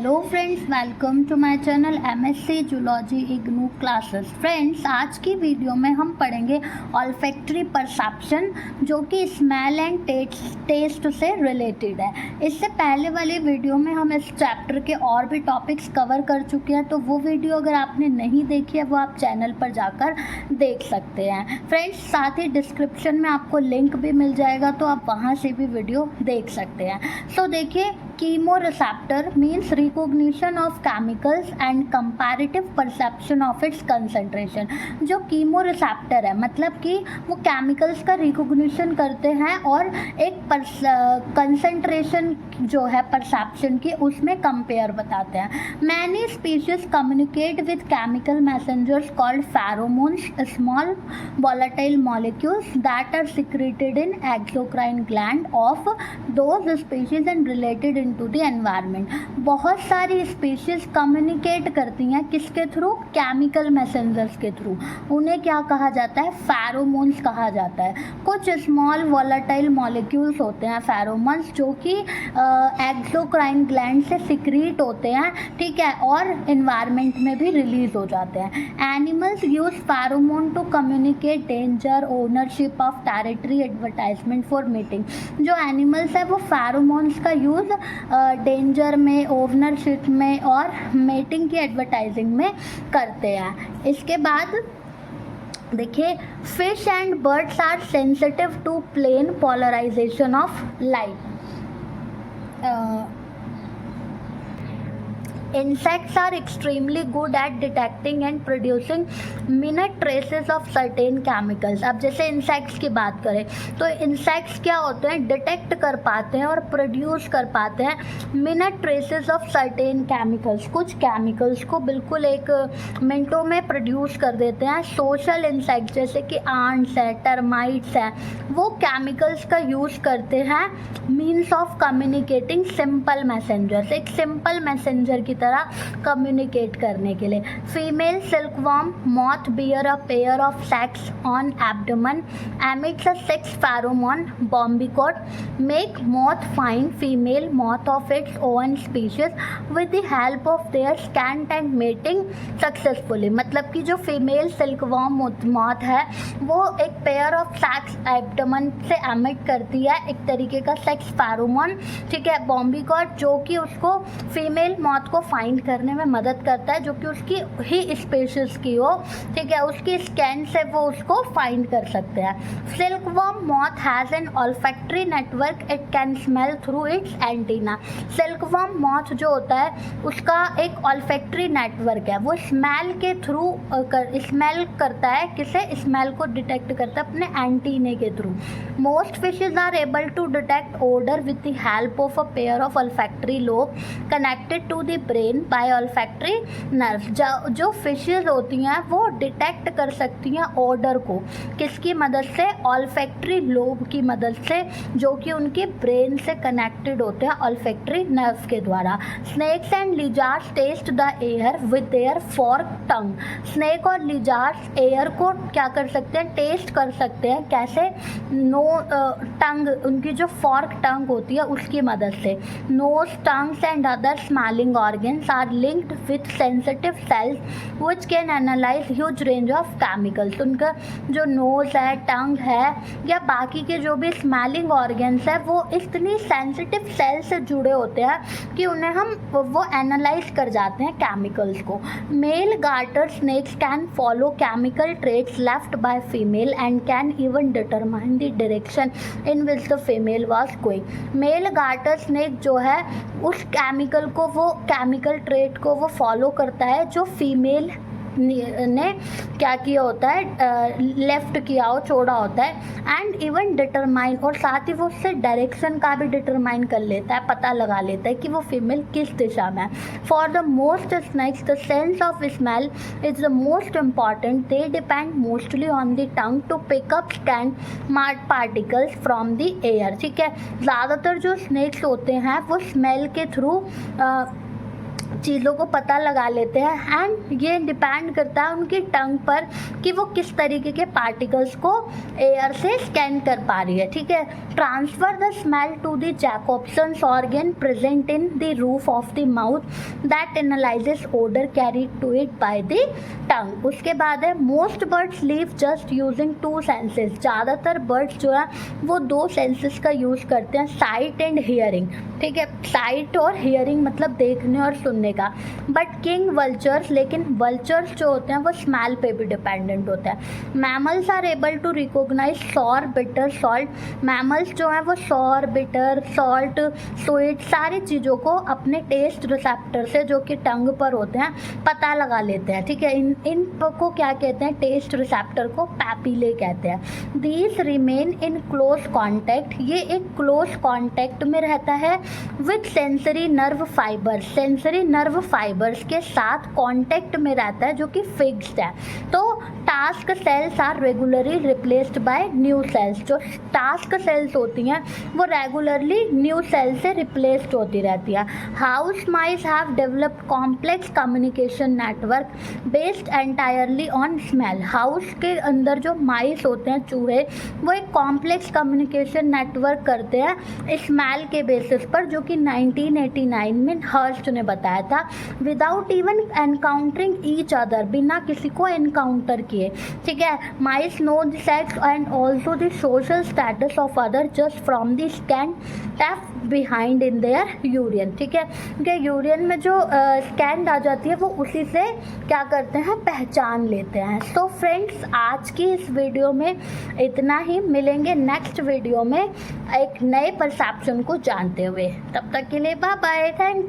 Hello friends, welcome to my channel MSc zoology IGNOU classes. Friends, आज की video में हम पढ़ेंगे ऑल्फैक्टरी परसेप्शन, जो कि स्मेल एंड टेस्ट से रिलेटेड है। इससे पहले वाली वीडियो में हम इस चैप्टर के और भी टॉपिक्स कवर कर चुके हैं, तो वो वीडियो अगर आपने नहीं देखी है वो आप चैनल पर जाकर देख सकते हैं। फ्रेंड्स, साथ ही डिस्क्रिप्शन में आपको लिंक भी मिल जाएगा, तो आप वहाँ से भी वीडियो देख सकते हैं। सो देखिए, chemoreceptor means recognition of chemicals and comparative perception of its concentration। जो कीमोरिसेप्टर है मतलब कि वो केमिकल्स का रिकॉग्निशन करते हैं और एक कंसंट्रेशन जो है परसेप्शन की उसमें कंपेयर बताते हैं। Many species communicate with chemical messengers called pheromones, small volatile molecules that are secreted in exocrine gland of those species and related into the environment। बहुत सारी स्पीशीज कम्युनिकेट करती हैं किसके थ्रू? केमिकल मैसेंजर्स के through. उन्हें क्या कहा जाता है? फेरोमोन्स कहा जाता है। कुछ स्मॉल वॉलेटाइल मॉलिक्यूल्स होते हैं फेरोमोन्स, जो कि एक्सोक्राइन ग्लैंड से सिक्रीट होते हैं, ठीक है, और इन्वायरमेंट में भी रिलीज हो जाते हैं। Animals use pheromone to communicate danger, ownership of territory, advertisement for meeting. जो एनिमल्स है वो फेरोमोन्स का यूज़ डेंजर में, ओनरशिप में और मीटिंग की एडवर्टाइजिंग में करते हैं। इसके बाद देखिए, fish and birds are sensitive to plane polarization of light. Insects are extremely good at detecting and producing minute traces of certain chemicals। अब जैसे इंसेक्ट्स की बात करें तो इंसेक्ट्स क्या होते हैं? डिटेक्ट कर पाते हैं और प्रोड्यूस कर पाते हैं minute traces of certain chemicals. कुछ केमिकल्स को बिल्कुल एक मिनटों में प्रोड्यूस कर देते हैं। सोशल इंसेक्ट जैसे कि आंट्स है, टर्माइट्स है, वो केमिकल्स का यूज़ करते हैं means of communicating simple messengers, एक सिंपल मैसेंजर की तरह कम्युनिकेट करने के लिए। Female silkworm moth bear a pair of sex on abdomen, emits a sex pheromone bombykol, make moth find female moth of its own species with the help of their scent and mating successfully. मतलब कि जो female silkworm moth है वो एक pair of sex abdomen से emit करती है एक तरीके का सेक्स फेरोमोन, ठीक है, बॉम्बिकोट, जो कि उसको फीमेल मॉथ को फाइंड करने में मदद करता है, जो कि उसकी ही स्पीशीज की हो, ठीक है, उसकी स्कैन से वो उसको फाइंड कर सकते हैं। Silkworm moth has an olfactory network, it can smell through it's antenna. Silkworm moth जो होता है उसका एक ऑल्फैक्टरी नेटवर्क है, वो स्मेल के थ्रू स्मेल करता है। किसे? स्मेल को डिटेक्ट करता है अपने एंटीने के थ्रू। Most fishes are able to detect odour with the help of a pair of olfactory lobe connected to the brain by olfactory nerve. जो फिशेज होती हैं वो डिटेक्ट कर सकती हैं ऑर्डर को किसकी मदद से? ऑल्फैक्टरी लोब की मदद से, जो कि उनके ब्रेन से कनेक्टेड होते हैं ऑल्फैक्टरी नर्व के द्वारा। Snakes and lizards taste the air with their fork tongue. Snake और लिजार्ड्स एयर को क्या कर सकते हैं? टेस्ट कर सकते हैं। कैसे? टंग, उनकी जो फॉर्क टंग होती है उसकी मदद से। Nose, tongues and other smelling organs are linked with sensitive cells which can analyze huge range of chemicals। उनका जो नोज़ है, टंग है या बाकी के जो भी स्मेलिंग ऑर्गन्स है वो इतनी सेंसिटिव सेल से जुड़े होते हैं कि उन्हें हम वो एनालाइज कर जाते हैं केमिकल्स को। Male garter snakes can follow chemical traits left by female and can even determine the direction in which the female was going. Male garter snake जो है उस केमिकल को, वो केमिकल ट्रेट को वो फॉलो करता है जो फीमेल ने क्या किया होता है, लेफ्ट किया हो, छोड़ा होता है। एंड इवन डिटरमाइन, और साथ ही वो उससे डायरेक्शन का भी डिटरमाइन कर लेता है, पता लगा लेता है कि वो फीमेल किस दिशा में है। For the most snakes the sense of smell is the most important. They depend mostly on the tongue to pick up scented particles from the air, ठीक है। ज़्यादातर जो स्नेक्स होते हैं वो स्मेल के थ्रू चीज़ों को पता लगा लेते हैं एंड ये डिपेंड करता है उनकी टंग पर कि वो किस तरीके के पार्टिकल्स को एयर से स्कैन कर पा रही है, ठीक है। Transfer the smell to the Jacobson's organ present in the roof of the mouth that analyses odour carried to it by the tongue. उसके बाद है most birds leave just using 2 senses. ज़्यादातर बर्ड्स जो है वो 2 सेंसेस का use करते हैं, साइट एंड हियरिंग, ठीक है। साइट और हियरिंग मतलब देखने और सुनने का। बट किंग वल्चर्स, लेकिन वल्चर्स जो होते हैं वो स्मेल पे भी डिपेंडेंट होते हैं। Mammals are able to recognise sour, bitter, salt. Mammals जो हैं वो सॉर, बिटर, सॉल्ट, स्वीट सारी चीज़ों को अपने टेस्ट रिसेप्टर से जो कि टंग पर होते हैं पता लगा लेते हैं, ठीक है। इन को क्या कहते हैं, टेस्ट रिसेप्टर को पैपिले कहते हैं। These remain in close contact, ये एक क्लोज कॉन्टैक्ट में रहता है with sensory nerve fibre, sensory nerve fibres के साथ कांटेक्ट में रहता है जो कि फिक्स्ड है। तो task cells are regularly replaced by new cells. जो टास्क सेल्स होती हैं वो रेगुलरली न्यू सेल से रिप्लेस्ड होती रहती है। House mice have developed complex communication network based entirely on smell. House के अंदर जो माइस होते हैं, चूहे, वो एक कॉम्प्लेक्स कम्युनिकेशन नेटवर्क करते हैं स्मेल के बेसिस पर, जो कि 1989 में हर्स्ट ने बताया था। Without even encountering each other, बिना किसी को एनकाउंटर किए, ठीक है। Mice know the sex and also the social status of other just from the स्कैन tap behind in their urine, ठीक है। उनके यूरिन में जो स्कैन आ जाती है वो उसी से क्या करते हैं, पहचान लेते हैं। तो फ्रेंड्स, आज की इस वीडियो में इतना ही। मिलेंगे नेक्स्ट वीडियो में एक नए परसेप्शन को जानते हुए। तब तक के लिए बाय बाय, थैंक यू।